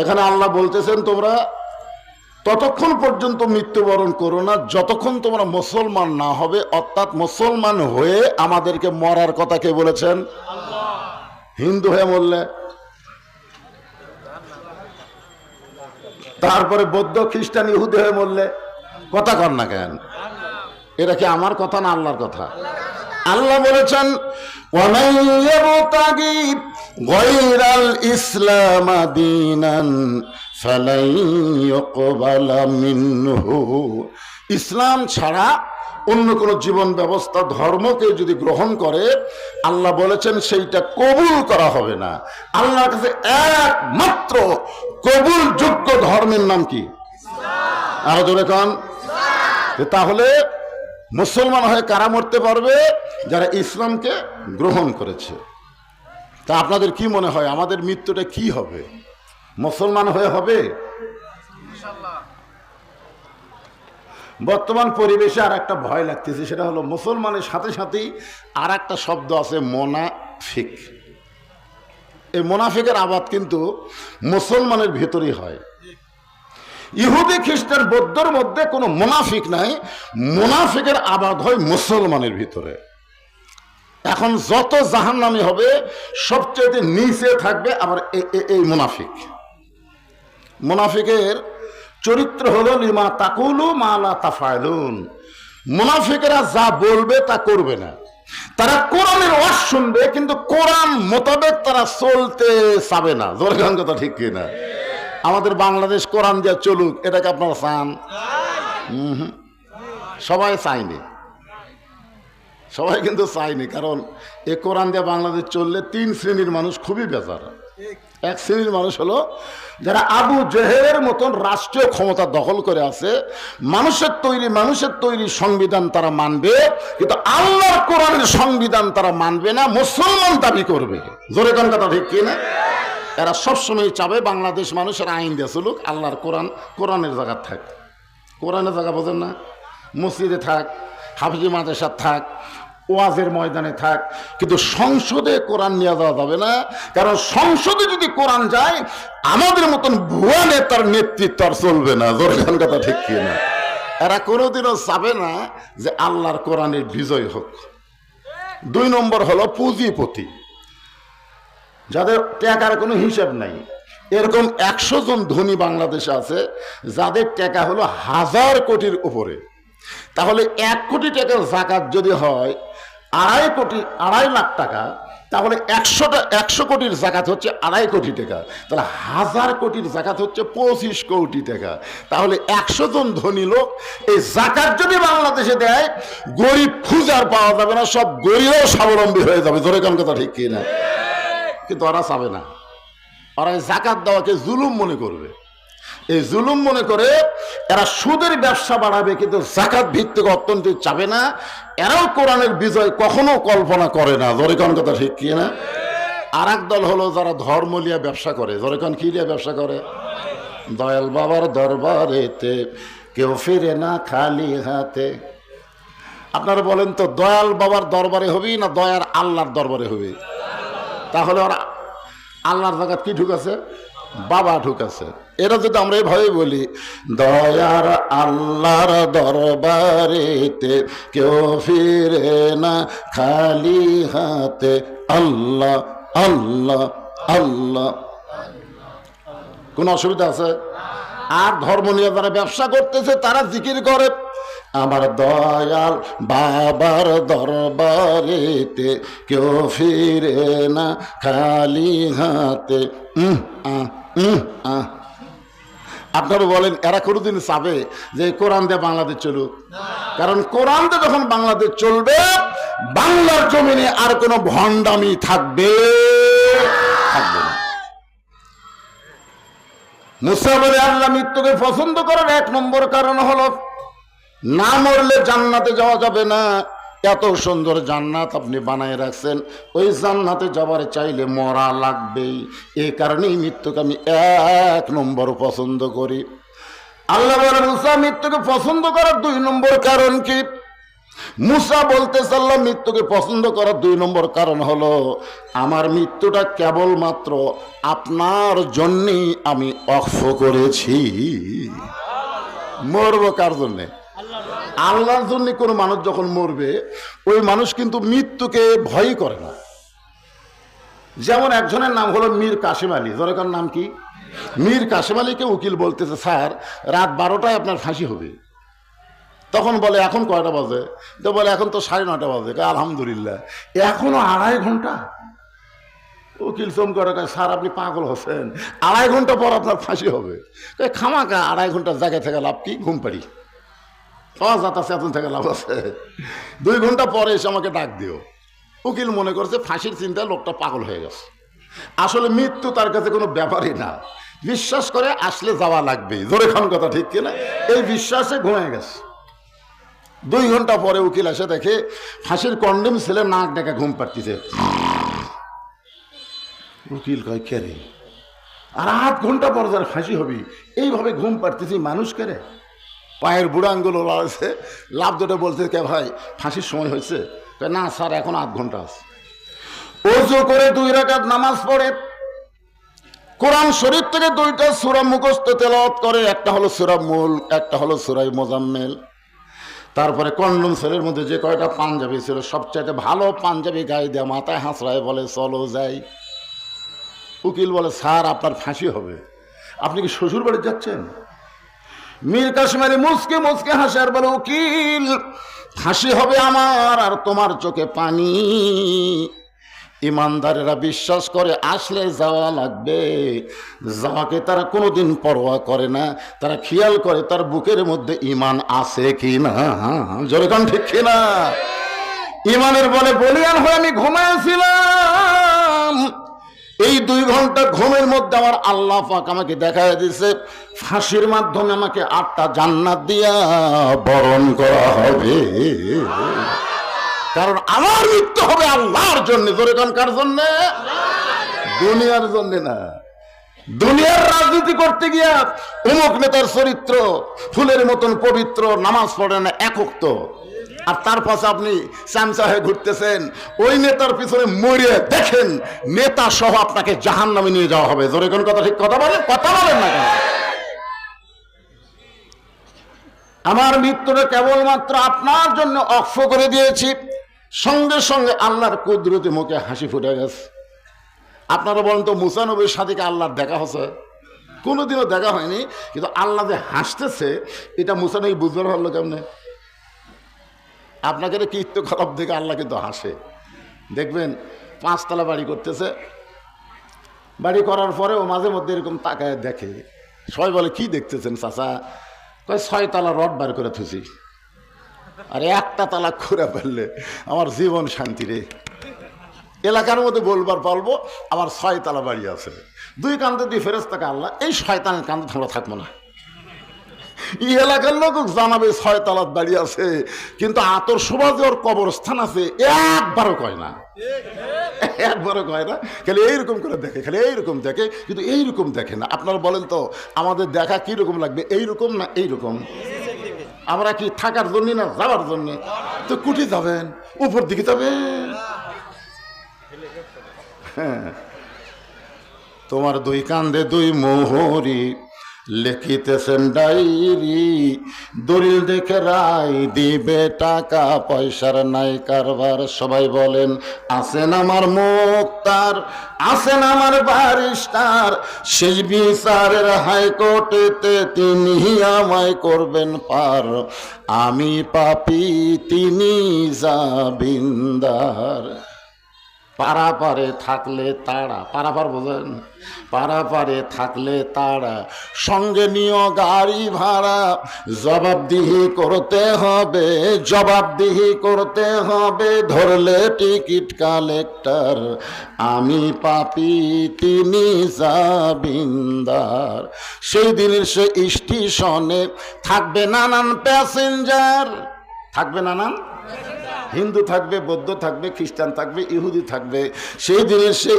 এখানে আল্লাহ বলতেছেন তোমরা ততক্ষণ পর্যন্ত মৃত্যুবরণ করো না যতক্ষণ তোমরা মুসলমান না হবে, অর্থাৎ মুসলমান হয়ে আমাদেরকে মরার কথা কে বলেছেন? হিন্দু হয়ে মরলে, তারপরে বৌদ্ধ খ্রিস্টান ইহুদি হয়ে মরলে কথা কর না কেন? এটা কি আমার কথা না আল্লাহর কথা? আল্লাহ বলেছেন ওয়ামান ইয়াবতাগি গায়রাল ইসলাম দীনান ফালাই ইউকবালা মিনহু। ইসলাম ছাড়া অন্য কোনো জীবন ব্যবস্থা ধর্মকে যদি গ্রহণ করে আল্লাহ বলেছেন সেইটা কবুল করা হবে না। আল্লাহর কাছে একমাত্র কবুলযোগ্য ধর্মের নাম কি? আরো জোরে কান। তাহলে মুসলমান হয়ে কারা মরতে পারবে? যারা ইসলামকে গ্রহণ করেছে। তা আপনাদের কি মনে হয় আমাদের মৃত্যুটা কি হবে? মুসলমান হয়ে হবে? বর্তমান পরিবেশে আর একটা ভয় লাগতেছে, সেটা হলো মুসলমানের সাথে সাথেই আর একটা শব্দ আছে মোনাফিক। এই মোনাফিকের আবাদ কিন্তু মুসলমানের ভেতরেই হয়। ইহুদি খ্রিস্টান বৌদ্ধর মধ্যে কোনো মুনাফিক নাই, মুনাফিকের আবাদ হয় মুসলমানের ভিতরে। এখন যত জাহান্নামী হবে সবচেয়ে নিচে থাকবে আবার এই মুনাফিক। মুনাফিকের চরিত্র হলো লিমা তাকুলু মা লা তাফআলুন। মুনাফিকেরা যা বলবে তা করবে না। তারা কোরআনের ওয়াজ শুনবে কিন্তু কোরআন মোতাবেক তারা চলতে চাবে না। জোরে গান কথা ঠিক কিনা? আমাদের বাংলাদেশ কোরআন দিয়ে চলুক, এটাকে আপনারা চান? সবাই চায়নি, সবাই কিন্তু চায়নি। কারণ এ কোরআন দিয়ে বাংলাদেশ চললে তিন শ্রেণীর মানুষ খুবই বেজার। এক শ্রেণীর মানুষ হলো যারা আবু জেহেলের মতন রাষ্ট্রীয় ক্ষমতা দখল করে আছে, মানুষের তৈরি সংবিধান তারা মানবে কিন্তু আল্লাহর কোরআনের সংবিধান তারা মানবে না, মুসলমান দাবি করবে। জোরে কোন কথা ঠিক কিনা? এরা সবসময় চাবে বাংলাদেশ মানুষের আইন দিয়ে চলুক, আল্লাহর কোরআনের জায়গা থাক। কোরআনের জায়গা বোঝেন না? মসজিদে থাক, হাফিজি মাদ্রাসা থাক, ওয়াজের ময়দানে থাক, কিন্তু সংসদে কোরআন নিয়ে যাওয়া যাবে না। কারণ সংসদে যদি কোরআন যায় আমাদের মতন ভুয়া নেতার নেতৃত্ব আর চলবে না। জোরখান কথা ঠিক কিনা? এরা কোনোদিনও চাবে না যে আল্লাহর কোরআনের বিজয় হোক। দুই নম্বর হলো পুঁজিপতি, যাদের টাকার কোনো হিসাব নাই। এরকম 100 জন ধনী বাংলাদেশে আছে যাদের টাকা হলো 1000 কোটির উপরে। তাহলে 1 কোটি টাকার জাকাত যদি হয় 2.5 লাখ টাকা, তাহলে 100 কোটির জাকাত হচ্ছে 2.5 কোটি টাকা। তাহলে 1000 কোটির জাকাত হচ্ছে 25 কোটি টাকা। তাহলে 100 জন ধনী লোক এই জাকাত যদি বাংলাদেশে দেয়, গরিব খুঁজার পাওয়া যাবে না, সব গরিবও স্বাবলম্বী হয়ে যাবে। ধরে কোন কথা ঠিক কিনা? কিন্তু ওরা চাবে না। ওরা এই জাকাত দেওয়াকে জুলুম মনে করবে। এই জুলুম মনে করে এরা সুদের ব্যবসা বাড়াবে কিন্তু জাকাত ভিত্তিক অর্থনীতি চাবে না। এরাও কোরআনের বিজয় কখনো কল্পনা করে না। জোরে কোন কথা ঠিক কি না? আর এক দল হলো যারা ধর্ম নিয়ে ব্যবসা করে। জোরে কোন কি নিয়ে ব্যবসা করে? দয়াল বাবার দরবারেতে কেউ ফিরে না খালি হাতে। আপনারা বলেন তো, দয়াল বাবার দরবারে হবি না দয়ার আল্লাহর দরবারে হবি? তাহলে ওরা আল্লাহর জায়গা কি ঢুকাছে? বাবা ঢুকাছে। এরা যদি আমরা এইভাবে বলি দয়ার আল্লাহর দরবারেতে কেউ ফিরে না খালি হাতে, আল্লাহ আল্লাহ আল্লাহ, কোন অসুবিধা আছে? আর ধর্ম নিয়ে যারা ব্যবসা করতেছে তারা জিকির করে আমার দয়াল বাবার দরবারেতে কেউ ফিরে না খালি হাতে। আপনারা বলেন এরা কোনোদিন চাবে যে কোরআন দিয়ে বাংলাদেশ চলুক? কারণ কোরআন দিয়ে যখন বাংলাদেশ চলবে বাংলার জমিনে আর কোনো ভণ্ডামি থাকবে না। মুসা বলে আল্লাহ মৃত্যুকে পছন্দ করার 1 নম্বর কারণ হলো না মরলে জান্নাতে যাওয়া যাবে না। এত সুন্দর জান্নাত আপনি বানায় রাখছেন, ওই জান্নাতে যাবার চাইলে মরা লাগবেই। এই কারণেই মৃত্যুকে আমি 1 নম্বর পছন্দ করি। আল্লাহ বলেন মুসা মৃত্যুকে পছন্দ করার 2 নম্বর কারণ কি? মুসা বলতে চাল্লাম মৃত্যুকে পছন্দ করার 2 নম্বর কারণ হলো আমার মৃত্যুটা কেবলমাত্র আপনার জন্যই আমি অক্ষ করেছি। মরবো কার জন্যে? আল্লাহর জন্য। কোনো মানুষ যখন মরবে ওই মানুষ কিন্তু মৃত্যুকে ভয় করে না। যেমন একজনের নাম হলো মীর কাসেম আলী, জনকার নাম কি? মীর কাসেম আলীকে উকিল বলতেছে, স্যার রাত 12টায় আপনার ফাঁসি হবে। তখন বলে এখন কয়টা বাজে? তো বলে এখন তো 9:30 বাজে। আলহামদুলিল্লাহ, এখনো 2.5 ঘন্টা। উকিল চম করে, স্যার আপনি পাগল হচ্ছেন, 2.5 ঘন্টা পর আপনার ফাঁসি হবে। খামাকা 2.5 ঘন্টা জায়গায় থেকে লাভ কি? ঘুম পাড়ি পাওয়া যাচ্ছে, এত থেকে লাভ আছে। 2 ঘন্টা পরে এসে আমাকে ডাক দিও। উকিল মনে করছে ফাঁসির চিন্তায় লোকটা পাগল হয়ে গেছে। আসলে মৃত্যু তার কাছে কোনো ব্যাপারই না, বিশ্বাস করে আসলে যাওয়া লাগবে। জোরে খান কথা ঠিক কিনা? এই বিশ্বাসে ঘুমিয়ে গেছে। 2 ঘন্টা পরে উকিল এসে দেখে ফাঁসির কন্ডেম ছেলে নাক ডেকে ঘুম পাড়তেছে। উকিল কয় কে রে? আর 8 ঘন্টা পর যার ফাঁসি হবি এইভাবে ঘুম পাড়তেছি মানুষ কে রে? পায়ের বুড়া আঙ্গুল লাড়ছে, লাভ দুটো বলছে, কে ভাই ফাঁসির সময় হয়েছে? না স্যার এখন 8 ঘন্টা আছে। ওযু করে 2 রাকাত নামাজ পড়ে, কোরআন শরীফ থেকে 2টা সূরা মুখস্থ তেলাওয়াত করে। একটা হলো সূরা মুলক, একটা হলো সূরা মুজাম্মিল। তারপরে কন্ডম সেলের মধ্যে যে কয়টা পাঞ্জাবি ছিল সবচাইতে ভালো পাঞ্জাবি গায়ে দেয়া মাথায় হাঁসড়ায় বলে চলো যাই। উকিল বলে, স্যার আপনার ফাঁসি হবে, আপনি কি শ্বশুর বাড়ি যাচ্ছেন? মীর কাসেম আলী মুসকে মুসকে হাসে আর বলে, উকিল ফাঁসি হবে আমার আর তোমার চোখে পানি। ইমানদারেরা বিশ্বাস করে আসলে যাওয়া লাগবে, যাওয়াকে তারা কোনোদিন পরোয়া করে না। তারা খেয়াল করে তার বুকের মধ্যে ইমান আছে কি না। জোরে কান ঠিক কিনা? ইমানের বলে বলিয়ান হয়ে আমি ঘুমাইছিলাম। এই 2 ঘন্টা ঘুমের মধ্যে আমার আল্লাহ পাক আমাকে দেখায় দিয়েছে ফাঁসির মাধ্যমে আমাকে 8টা জান্নাত দিয়া বরণ করা হবে। কারণ আমার মৃত্যু হবে আল্লাহর জন্য। জোরে কান কার জন্য? দুনিয়ার জন্য না। দুনিয়ার রাজনীতি করতে গিয়া অমুক নেতার চরিত্র ফুলের মতন পবিত্র, নামাজ পড়ে না, একক তো, আর তার পাশে আপনি চামচা হয়ে ঘুরতেছেন। ওই নেতার পিছনে মরিয়ে দেখেন নেতা সহ আপনাকে জাহান্নামে নিয়ে যাওয়া হবে। জোরে কোন কথা ঠিক কথা বলেন, কথা বলেন না কেন? আমার মৃত্যুটা কেবলমাত্র আপনার জন্য অক্ষ করে দিয়েছি। সঙ্গে সঙ্গে আল্লাহর কুদরতে মুখে হাসি ফুটে গেছে। আপনারা বলেন তো মুসা নবীর সাথে আল্লাহর দেখা হয়েছে? কোনোদিনও দেখা হয়নি, কিন্তু আল্লাহ যে হাসতেছে এটা মুসা নবী বুঝতে পারলো কেমনে? আপনাকে কীর্ত খারাপ দেখে আল্লাহ কিন্তু হাসে। দেখবেন 5 তলা বাড়ি করতেছে, বাড়ি করার পরে ও মাঝে মধ্যে এরকম তাকায় দেখে। সবাই বলে কি দেখতেছেন চাচা? কয় 6 তলা রড বার করে থুছি, আর 1টা তালা করে ফেললে আমার জীবন শান্তি রে। এলাকার মধ্যে বলবার পারবো আমার 6 তলা বাড়ি আছে। 2 কান্দে 2 ফেরেশতাকে আল্লাহ এই শয়তানের কান্দে আমরা থাকবো না। এই এলাকার লোক জানাবে 6 তলা বাড়ি আছে, কিন্তু আতর সুবাজে ওর কবরস্থান আছে একবারও কয় না, একবারও কয় না। খালি এইরকম করে দেখে, খালি এইরকম দেখে, কিন্তু এইরকম দেখে না। আপনারা বলেন তো আমাদের দেখা কিরকম লাগবে? এইরকম না এইরকম? আমরা কি থাকার জন্য না যাওয়ার জন্য? তো কুটি যাবেন, উপর দিকে যাবেন। হ্যাঁ, তোমার 2 কান্দে 2 মোহরি লিখিতেছেন ডায়েরি, দলিল দেখে রায় দিবে, টাকা পয়সার নাই কারবার। সবাই বলেন আছেন আমার মুক্তার, আছেন আমার ব্যারিস্টার, শেষ বিচারের হাইকোর্টেতে তিনি আমায় করবেন পার। আমি পাপী তিনি জামিনদার। পারাপারে থাকলে তারা, পারাপার বোঝেন? পারাপারে থাকলে তারা, সঙ্গে নিয়ে গাড়ি ভাড়া, জবাবদিহি করতে হবে, জবাবদিহি করতে হবে, ধরলে টিকিট কালেক্টর। আমি পাপী তিনি জামিনদার। সেই দিনের সে স্টেশনে থাকবে নানান প্যাসেঞ্জার, থাকবে নানান হিন্দু থাকবে, বৌদ্ধ থাকবে, খ্রিস্টান থাকবে, ইহুদি থাকবে। সেই দিনে সে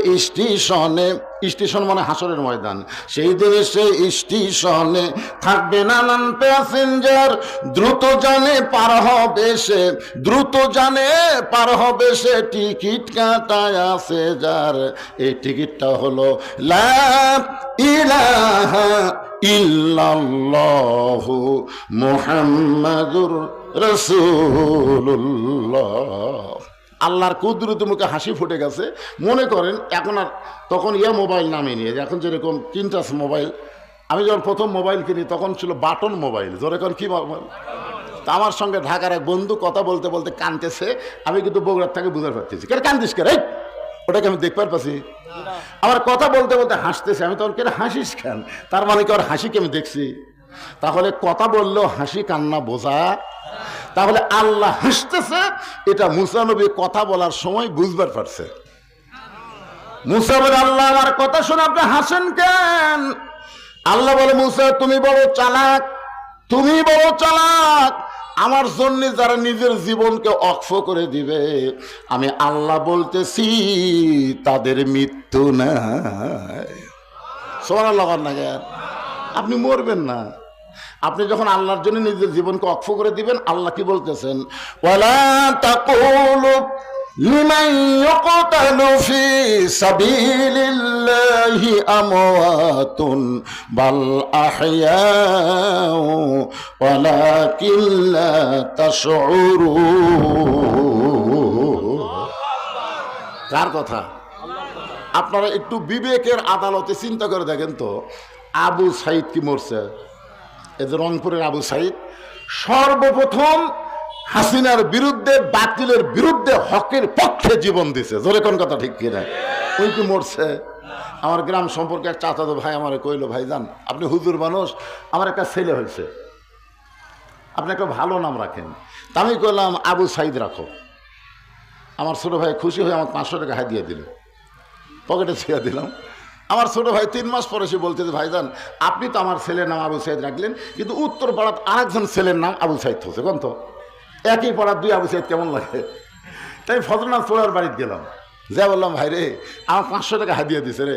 স্টেশন মানে হাসরের ময়দান, সেই দিনে সে স্টেশনে থাকবে নানান প্যাসেঞ্জার। দ্রুত জানে পার হবে সে, দ্রুত জানে পার হবে সে, টিকিট কাটায় আছে যার। এই টিকিটটা হলো লা ইলাহা ইল্লাল্লাহু মুহাম্মাদুর রাসূলুল্লাহ। আল্লাহর কুদরতি মুখে হাসি ফুটে গেছে। মনে করেন এখন আর তখন মোবাইল নামে নিয়ে, এখন যেরকম কিনটাস মোবাইল, আমি যখন প্রথম মোবাইল কিনি তখন ছিল বাটন মোবাইল। জোরে এখন কি মোবাইল? তা আমার সঙ্গে ঢাকার এক বন্ধু কথা বলতে বলতে কানতেছে, আমি কিন্তু বগুড়ার থেকে বুঝতে পারতেছি। কেন কান্দিস কে রে? ওটাকে আমি দেখতে পারছি। আমার কথা বলতে বলতে হাসতেছে, আমি তখন কেন হাসিস কেন? তার মানে কি ওর হাসিকে আমি দেখছি? তাহলে কথা বললেও হাসি কান্না বোঝা। তাহলে আল্লাহ হাসতেছে, এটা মুসা নবী কথা বলার সময় বুঝবার পারছে। মুসা বলে, আল্লাহ আমার কথা শুনে আপনি হাসেন কেন? আল্লাহ বলে, মুসা তুমি বড় চালাক, তুমি বড় চালাক। আমার জন্য যারা নিজের জীবনকে অক্ষ করে দিবে, আমি আল্লাহ বলতেছি তাদের মৃত্যু নাই। সুবহানাল্লাহ না, আপনি মরবেন না। আপনি যখন আল্লাহর জন্য নিজের জীবনকে অক্ষ করে দিবেন, আল্লাহ কি বলতেছেন? ওয়ালা তাকুলু লিমান ইউকতালু ফি সাবিলিল্লাহি আমওয়াতুন বাল আহইয়াউ ওয়ালাকিন লা তাশউরুন। কার কথা? আপনারা একটু বিবেকের আদালতে চিন্তা করে দেখেন তো, আবু সাইদ কি মরছে? এই যে রংপুরের আবু সাইদ সর্বপ্রথম হাসিনার বিরুদ্ধে, বাতিলের বিরুদ্ধে হকের পক্ষে জীবন দিছে। জোরে কোন কথা ঠিক কিনা? ওই কি মরছে? আমার গ্রাম সম্পর্কে এক চাচাতো ভাই আমার কইলো, ভাই যান আপনি হুজুর মানুষ, আমার একটা ছেলে হয়েছে, আপনি একটা ভালো নাম রাখেন। তা আমি কইলাম আবু সাইদ রাখো। আমার ছোট ভাই খুশি হয়ে আমাকে 500 টাকা হাত দিয়ে দিল, পকেটে ছেড়ে দিলাম। আমার ছোট ভাই 3 মাস পরে সে বলতেছে, ভাইজান আপনি তো আমার ছেলের নাম আবু সাইদ রাখলেন, কিন্তু উত্তর পাড়ার আরেকজন ছেলের নাম আবু সাইদ হচ্ছে, কোন তো একই পাড়ার 2 আবু সাইদ কেমন লাগে? তাই ফজরনাথ পোড়ার বাড়িতে গেলাম, যা বললাম, ভাই রে আমার 500 টাকা হাদিয়া দিছে রে,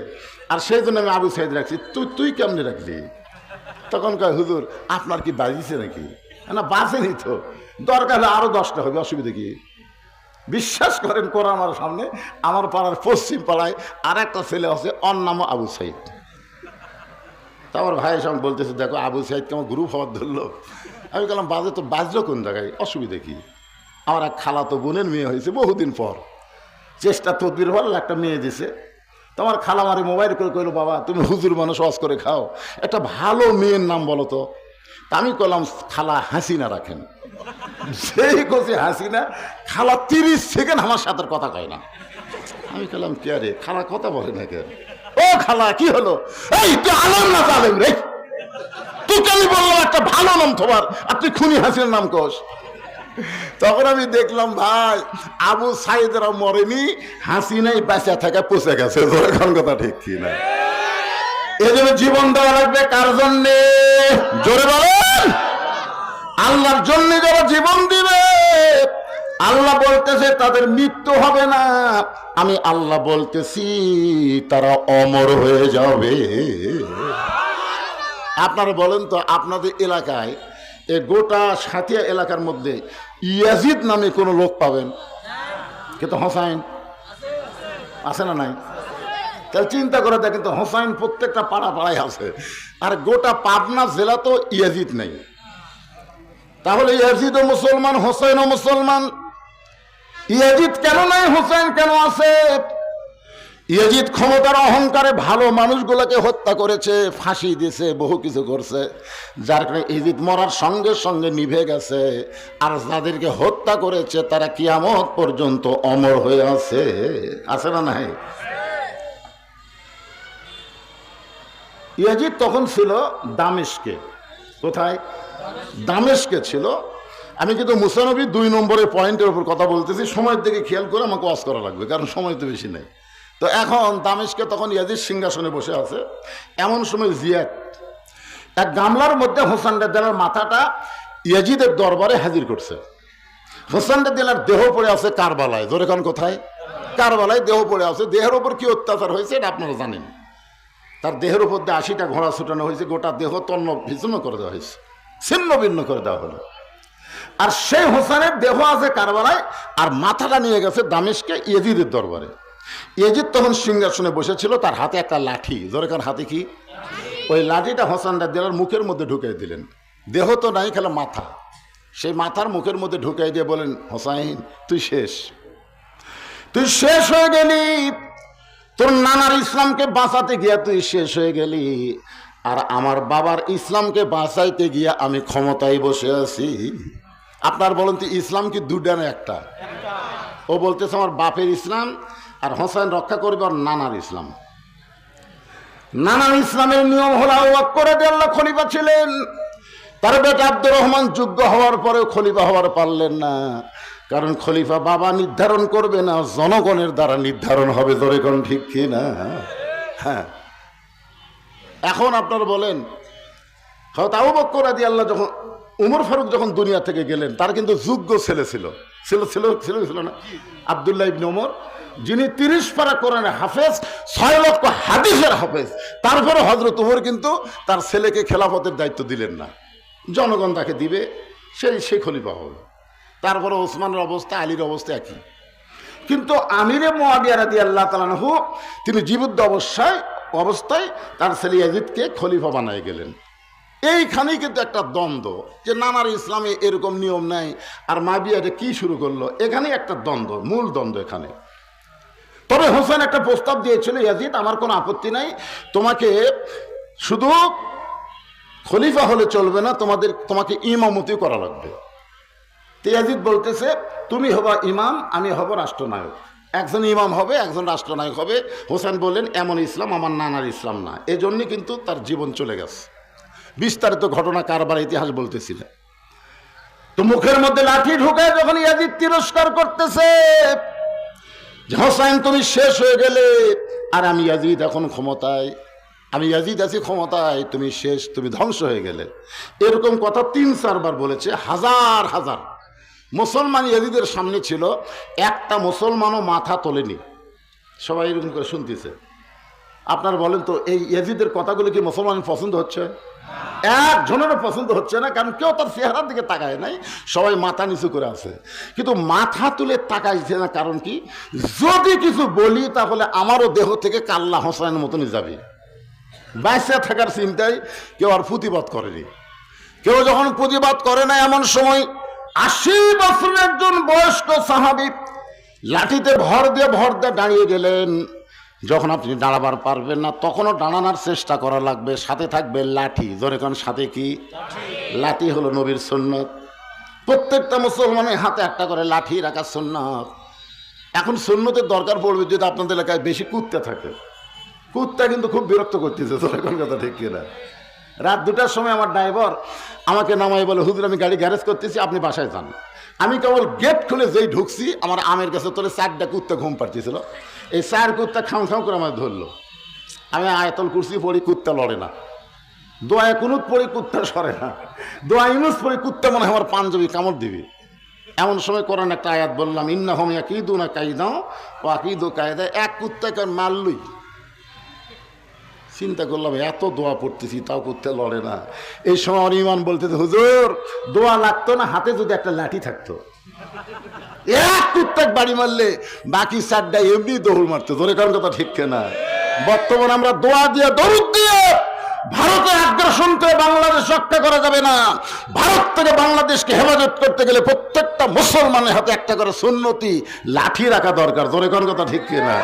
আর সেই জন্য আমি আবু সাইদ রাখছি, তুই কেমনি রাখলি? তখন কয়, হুজুর আপনার কি বাজিছে নাকি? না বাজেনি তো, দরকার হলে আরো 10টা হবে, অসুবিধা কি? বিশ্বাস করেন, কোরআন আমার সামনে, আমার পাড়ার পশ্চিম পাড়ায় আর একটা ছেলে আছে, ওর নামও আবু সাইদ। তারপর ভাইয়ের সঙ্গে বলতেছে, দেখো আবু সাইদকে আমার গ্রুপ হওয়ার ধরলো। আমি বললাম, বাজে তো বাজলো কোন জায়গায়, অসুবিধা কি? আমার এক খালাতো বোনের মেয়ে হয়েছে বহুদিন পর, চেষ্টা তদবির হল, একটা মেয়ে দিছে। তোমার খালা মারে মোবাইল করে কইলো, বাবা তুমি হুজুর মানুষ, ওয়াজ করে খাও, একটা ভালো মেয়ের নাম বলো তো। তা আমি কইলাম, খালা হাসিনা রাখেন। সেই কছি হাসিনা, খালা 30 সেকেন্ড আমার সাথে কথা কয় না। আমি কইলাম, কে রে খালা কথা বলে না কেন? ও খালা কি হলো? এই তুই আলম না জালেম রে, তোকে আমি বললাম একটা ভালো নাম তোমার, আর তুই খুনি হাসিনার নাম কস। তখন আমি দেখলাম, ভাই আবু সাইদরা মরেনি, হাসিনাই বাঁচা থাকা পচে গেছে। এখন কথা ঠিক কি না? এই জন্য জীবন দেওয়া লাগবে কার জন্যে? জোরে বলেন, আল্লাহর জন্য যারা জীবন দিবে, আল্লাহ বলতেছে তাদের মৃত্যু হবে না। আমি আল্লাহ বলতেছি তারা অমর হয়ে যাবে। আপনারা বলেন তো, আপনাদের এলাকায় এই গোটা সাথিয়া এলাকার মধ্যে ইয়াজিদ নামে কোনো লোক পাবেন? কিন্তু হোসাইন আছে না নাই? তাহলে চিন্তা করে দেখেন তো, হোসাইন প্রত্যেকটা পাড়া পাড়ায় আছে, আর গোটা পাবনা জেলা তো ইয়াজিদ নেই। তাহলে ইয়াজিদও মুসলমান, হোসাইনও মুসলমান, ইয়াজিদ কেন নাই, হোসাইন কেন আছে? ইয়াজিদ ক্ষমতার অহংকারে ভালো মানুষগুলোকে হত্যা করেছে, ফাঁসি দিয়েছে, বহু কিছু করছে, যার কারণে ইয়াজিদ মরার সঙ্গে সঙ্গে নিভে গেছে। আর যাদেরকে হত্যা করেছে তারা কিয়ামত পর্যন্ত অমর হয়ে আছে। আছে না নাই? ইয়াজিদ তখন ছিল দামেস্কে। কোথায়? দামেস্কে ছিল। আমি কিন্তু মুসা নবী 2 নম্বরের পয়েন্টের উপর কথা বলতেছি, সময়ের দিকে খেয়াল করে আমাকে ওয়াজ করা লাগবে, কারণ সময় তো বেশি নেই। তো এখন দামেস্কে তখন ইয়াজিদ সিংহাসনে বসে আছে। এমন সময় জিয়াদ এক গামলার মধ্যে হোসেন রাজ্জালের মাথাটা ইয়াজিদের দরবারে হাজির করছে। হোসেন রাদিয়াল্লাহর দেহ পড়ে আছে কারবালায়। জোরে কোন কোথায়? কারবালায় দেহ পড়ে আছে। দেহের উপর কি অত্যাচার হয়েছে এটা আপনারা জানেন। তার দেহের উপর দিয়ে 80টা ঘোড়া ছুটানো হয়েছে, গোটা দেহ তন্ন বিচ্ছিন্ন করে দেওয়া হয়েছে, ছিন্ন ভিন্ন করে দেওয়া হলো। আর সেই হোসেনের দেহ আছে কারবালায়, আর মাথাটা নিয়ে গেছে দামেস্কে ইয়াজিদের দরবারে। ইয়াজিদ তখন সিংহাসনে বসেছিল, তার হাতে একটা লাঠি। জোরে কার হাতে কি? ওই লাঠিটা হোসেন রাদিয়াল্লাহর মুখের মধ্যে ঢুকিয়ে দিলেন। দেহ তো নাই, খেলা মাথা। সেই মাথার মুখের মধ্যে ঢুকিয়ে দিয়ে বলেন, হোসাইন তুই শেষ, তুই শেষ হয়ে গেলি। তোর নানার ইসলামকে বাঁচাতে গিয়া তুই শেষ হয়ে গেলি, আর আমার বাবার ইসলামকে বাঁচাইতে গিয়া আমি ক্ষমতায় বসে আছি। আপনার বলেন তো ইসলাম কি দুটা না একটা? ও বলতেছে আমার বাপের ইসলাম, আর হোসেন রক্ষা করবে আর নানার ইসলাম। নানার ইসলামের নিয়ম হলো আবু বকর রাদিয়াল্লাহু খলিফা ছিলেন, তার বেটা আব্দুর রহমান যোগ্য হওয়ার পরেও খলিফা হওয়ার পারলেন না, কারণ খলিফা বাবা নির্ধারণ করবে না, জনগণের দ্বারা নির্ধারণ হবে। জোরে কোন ঠিক কি না? হ্যাঁ, এখন আপনারা বলেন হয়তো আবু বকর রাদিয়াল্লাহু যখন উমর ফারুক যখন দুনিয়া থেকে গেলেন, তার কিন্তু যোগ্য ছেলে ছিল না আব্দুল্লাহ ইবনে ওমর, যিনি 30 পারা কোরআনের হাফেজ, 6 লক্ষ হাদিসের হাফেজ। তারপরে হযরত ওমর কিন্তু তার ছেলেকে খেলাফতের দায়িত্ব দিলেন না, জনগণ তাকে দিবে, সেই খলিফা হবে। তারপরে ওসমানের অবস্থা, আলীর অবস্থা একই। কিন্তু আমিরে মুয়াবিয়া রাদিয়াল্লাহু তাআলা আনহু তিনি জীবিত অবস্থায় তার ছেলে ইয়াজিদকে খলিফা বানায় গেলেন। এইখানেই কিন্তু একটা দ্বন্দ্ব, যে নানার ইসলামে এরকম নিয়ম নাই, আর মুয়াবিয়া কি শুরু করলো, এখানেই একটা দ্বন্দ্ব, মূল দ্বন্দ্ব এখানে। তবে হোসেন একটা প্রস্তাব দিয়েছিল, ইয়াজিদ আমার কোনো আপত্তি নাই, তোমাকে শুধু খলিফা হলে চলবে না, তোমাকে ইমামতি করা লাগবে। ইয়াজিদ বলতেছে তুমি হবা ইমাম, আমি হব রাষ্ট্রনায়ক। একজন ইমাম হবে, একজন রাষ্ট্রনায়ক হবে। হোসেন বললেন এমন ইসলাম আমার নানার ইসলাম না। এই জন্যে কিন্তু তার জীবন চলে গেছে। বিস্তারিত ঘটনা কারবার ইতিহাস বলতেছিলেন। তো মুখের মধ্যে লাঠি ঢুকায় যখন ইয়াজিদ তিরস্কার করতেছে, হোসেন তুমি শেষ হয়ে গেলে, আর আমি ইয়াজিদ এখন ক্ষমতায়, আমি ইয়াজিদ আছি ক্ষমতায়, তুমি শেষ, তুমি ধ্বংস হয়ে গেলে। এরকম কথা 3-4 বার বলেছে। হাজার হাজার মুসলমান ইয়াজিদের সামনে ছিল, একটা মুসলমানও মাথা তোলেনি, সবাই এরকম করে শুনতেছে। আপনার বলেন তো এই ইয়াজিদের কথাগুলো কি মুসলমান পছন্দ হচ্ছে? একজনেরও পছন্দ হচ্ছে না, কারণ কেউ তার চেহারার দিকে তাকায় নাই, সবাই মাথা নিচু করে আছে। কিন্তু মাথা তুলে তাকাইছে না, কারণ কি, যদি কিছু বলি তাহলে আমারও দেহ থেকে কাল্লা হোসেনের মতনই যাবে। বাইসে থাকার চিন্তায় কেউ আর প্রতিবাদ করেনি। কেউ যখন প্রতিবাদ করে না, এমন সময় 80 বছরের একজন বয়স্ক সাহাবী লাঠিতে ভর দিয়ে দাঁড়িয়ে গেলেন। যখন আপনি দাঁড়াবার পারবেন না, তখনও দাঁড়ানোর চেষ্টা করা লাগবে, সাথে থাকবে লাঠি। জোরে কারণ সাথে কি? লাঠি হলো নবীর সুন্নত। প্রত্যেকটা মুসলমানের হাতে একটা করে লাঠি রাখা সুন্নত। এখন সুন্নতের দরকার পড়বে যদি আপনাদের এলাকায় বেশি কুত্তা থাকে। কুত্তা কিন্তু খুব বিরক্ত করতেছে, জোরে কোন কথা ঠিক কিনা? রাত 2টার সময় আমার ড্রাইভার আমাকে নামাই বলে, হুজুর আমি গাড়ি গ্যারেজ করতেছি, আপনি বাসায় যান। আমি কেবল গেট খুলে যেই ঢুকছি, আমার আমের কাছে তোলে 4টা কুত্তা ঘুম পাড়তেছিল। এই 4 কুত্তা খাম করে আমার ধরলো। আমি আয়াতুল কুরসি পড়ি, কুত্তা লড়ে না। দোয়া কুনুত পড়ি, কুত্তা সরে না। দোয়া ইউনুস পড়ি, কুত্তা মনে হয় আমার পাঞ্জাবি কামড় দিবি। এমন সময় কোরআন একটা আয়াত বললাম, ইন্নাহুম ইয়াকিদুনা কাইদা ওয়া আকিদু কায়দা। এক কুত্তাকে মারলই। চিন্তা করলাম এত দোয়া পড়তেছি তাও কুত্তা লড়ে না। এই সময় আমার ইমান বলতেছে, হুজুর দোয়া লাগতো না, হাতে যদি একটা লাঠি থাকতো। এক কুত্তাক বাড়ি মারলে বাকি 4টা এমনি দৌড় মারতো। ধরে কারণ কথা ঠিক না? বর্তমানে আমরা দোয়া দিয়ে, দরুদ দিয়ে ভারতের আগ্রাসন করে বাংলাদেশ রক্ষা করা যাবে না। ভারত থেকে বাংলাদেশকে হেফাজত করতে গেলে প্রত্যেকটা মুসলমানের হাতে একটা করে সুন্নতি লাঠি রাখা দরকার। ধরে কারণ কথা ঠিক না?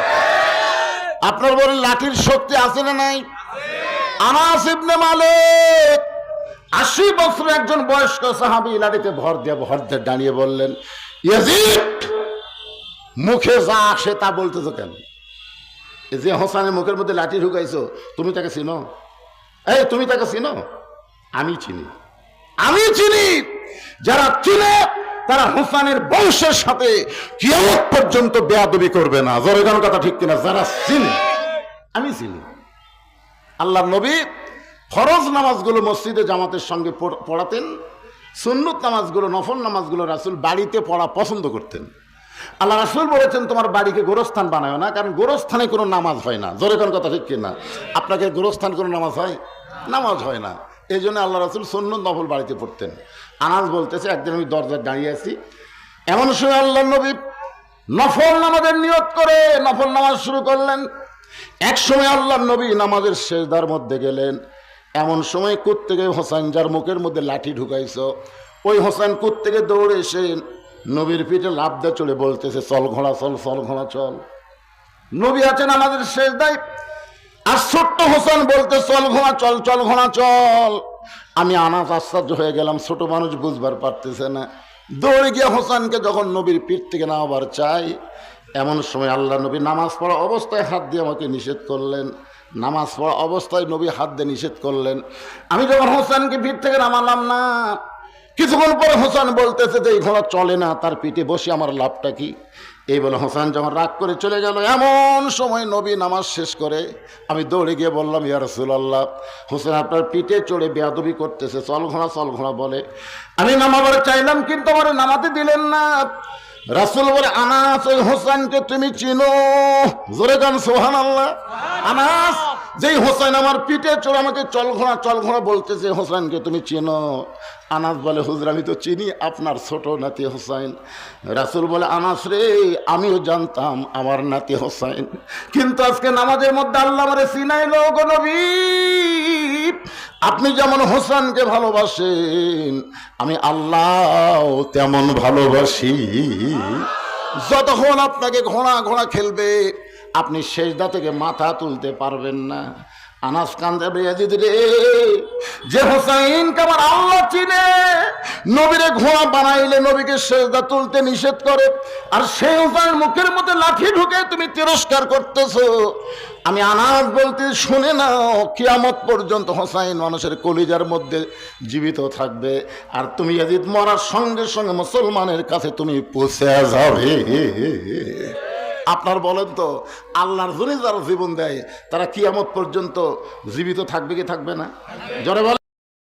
আপনার বলেন লাঠির শক্তি আছে না নাই? আনাস ইবনে মালিক 80 বছরের একজন বয়স্ক সাহাবী লাঠিতে ভর দিয়ে দাঁড়িয়ে বললেন, ইয়াজিদ মুখে যা আসে তা বলতেছো কেন? এই যে হোসেনের মুখের মধ্যে লাঠি ঢুকাইছো, তুমি তাকে চিনো? তুমি তাকে চিনো? আমি চিনি। যারা চিনে তারা হোসেনের বংশের সাথে কিয়ামত পর্যন্ত বেয়াদবি করবে না। জোরে গান কথা ঠিক কিনা? যারা চিনে, আমি চিনি। আল্লাহর নবী ফরজ নামাজগুলো মসজিদে জামাতের সঙ্গে পড়াতেন, সুন্নত নামাজগুলো, নফল নামাজগুলো রাসূল বাড়িতে পড়া পছন্দ করতেন। আল্লাহ রাসূল বলেছেন তোমার বাড়িকে গোরস্থান বানায় না, কারণ গোরস্থানে কোনো নামাজ হয় না। জোরে কোন কথা ঠিক কিনা? আপনাকে গোরস্থান কোনো নামাজ হয়? নামাজ হয় না। এই জন্য আল্লাহ রাসূল সুন্নত নফল বাড়িতে পড়তেন। আনাস বলতেছে একদিন আমি দরজায় দাঁড়িয়ে আছি, এমন সময় আল্লাহ নবী নফল নামাজের নিয়ত করে নফল নামাজ শুরু করলেন। এক সময় আল্লাহ নবী নামাজের সেজদার মধ্যে গেলেন, এমন সময় কোত্থেকে হোসেন যার মুখের মধ্যে লাঠি ঢুকাইছ, ওই হোসেন কোত্থেকে দৌড়ে এসে নবীর পিঠে লাফ দিয়ে চলে বলতেছে চল ঘোড়া চল, চল ঘোড়া চল। নবী আছেন আমাদের সেজদায়, আর ছোট্ট হোসেন বলতে চল ঘোড়া চল, চল ঘোড়া চল। আমি আনাস আশ্চর্য হয়ে গেলাম, ছোট মানুষ বুঝবার পারতেছে না। দৌড়ে গিয়ে হোসেনকে যখন নবীর পিঠ থেকে নামাবার চাই, এমন সময় আল্লাহ নবী নামাজ পড়া অবস্থায় হাত দিয়ে আমাকে নিষেধ করলেন। নামাজ পড়া অবস্থায় নবী হাত দিয়ে নিষেধ করলেন। আমি যখন হোসেনকে পিঠ থেকে নামালাম না, কিছুক্ষণ পরে হোসেন বলতেছে যে এই ঘোড়া চলে না, তার পিঠে বসে আমার লাভটা কি? এই বলে হোসেন যখন রাগ করে চলে গেল, এমন সময় নবী নামাজ শেষ করে আমি দৌড়ে গিয়ে বললাম ইয়া রাসূলুল্লাহ, হোসেন আপনার পিঠে চড়ে বেয়াদবি করতেছে, চল ঘোড়া বলে। আমি নামাবার চাইলাম কিন্তু আমার নামাতে দিলেন না। রাসূল বলে আনাস ওই হোসেনকে তুমি চিনো? জোরে গান সুবহানাল্লাহ। আনাস, যেই হোসেন আমার পিঠে চড়ে আমাকে চল ঘোড়া বলতেছে, হোসেনকে তুমি চিনো? আনাস বলে হুজুর আমি তো চিনি আপনার ছোট নাতি হোসেন। রাসূল বলে আনাস রে, আমিও জানতাম আমার নাতি হোসেন, কিন্তু আজকে নামাজের মধ্যে আল্লাহ আমারে চিনাইলো গো নবী। আপনি যেমন হোসেনকে ভালোবাসেন আমি আল্লাহ তেমন ভালোবাসি। যতক্ষণ আপনাকে ঘোড়া খেলবে আপনি সেজদা থেকে মাথা তুলতে পারবেন না। আনাস কান্দে ইয়াজিদ রে, যে হোসেনকে আমার আল্লাহ চিনে, নবীরে ঘোড়া বানাইলে নবীকে সেজদা তুলতে নিষেধ করে, আর সেই হোসেনের মুখের মধ্যে লাঠি ঢুকে তুমি তিরস্কার করতেছো। আমি আনাস বলতে শুনে নাও, কিয়ামত পর্যন্ত হোসেন মানুষের কলিজার মধ্যে জীবিত থাকবে, আর তুমি ইয়াজিদ মরার সঙ্গে সঙ্গে মুসলমানের কাছে তুমি পৌঁছে যাবে। আপনার বলেন তো, আল্লাহর জন্য যারা জীবন দেয় তারা কিয়ামত পর্যন্ত জীবিত থাকবে কি থাকবে না? জোরে বলেন।